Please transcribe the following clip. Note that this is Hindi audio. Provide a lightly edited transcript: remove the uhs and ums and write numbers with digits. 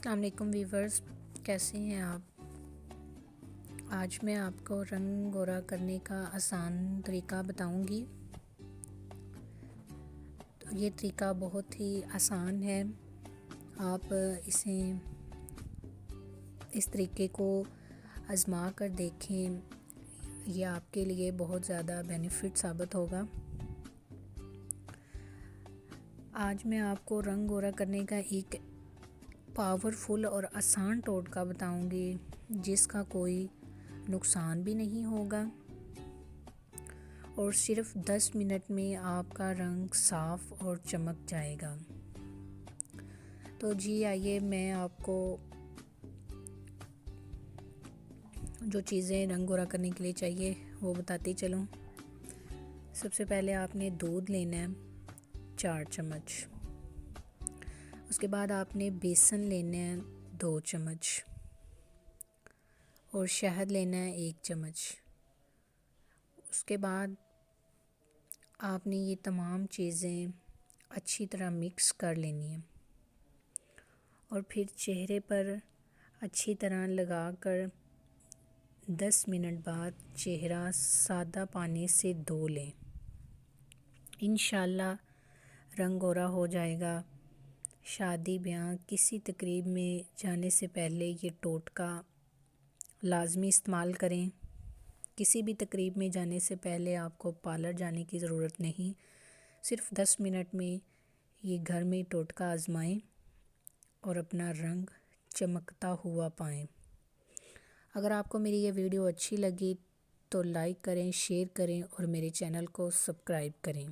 अस्सलाम वालेकुम वीवर्स, कैसे हैं आप। आज मैं आपको रंग गोरा करने का आसान तरीका बताऊंगी। तो ये तरीका बहुत ही आसान है। आप इस तरीके को आजमा कर देखें, ये आपके लिए बहुत ज़्यादा बेनिफिट साबित होगा। आज मैं आपको रंग गोरा करने का एक पावरफुल और आसान टोटका बताऊंगी जिसका कोई नुकसान भी नहीं होगा और सिर्फ 10 मिनट में आपका रंग साफ और चमक जाएगा। तो जी आइए, मैं आपको जो चीज़ें रंग गोरा करने के लिए चाहिए वो बताती चलूँ। सबसे पहले आपने दूध लेना है 4 चम्मच। उसके बाद आपने बेसन लेना है 2 चम्मच और शहद लेना है 1 चम्मच। उसके बाद आपने ये तमाम चीज़ें अच्छी तरह मिक्स कर लेनी है और फिर चेहरे पर अच्छी तरह लगाकर 10 मिनट बाद चेहरा सादा पानी से धो लें। इंशाल्लाह रंग गोरा हो जाएगा। शादी ब्याह किसी तकरीब में जाने से पहले ये टोटका लाजमी इस्तेमाल करें। किसी भी तकरीब में जाने से पहले आपको पार्लर जाने की ज़रूरत नहीं, सिर्फ 10 मिनट में ये घर में टोटका आजमाएं और अपना रंग चमकता हुआ पाएं। अगर आपको मेरी ये वीडियो अच्छी लगी तो लाइक करें, शेयर करें और मेरे चैनल को सब्सक्राइब करें।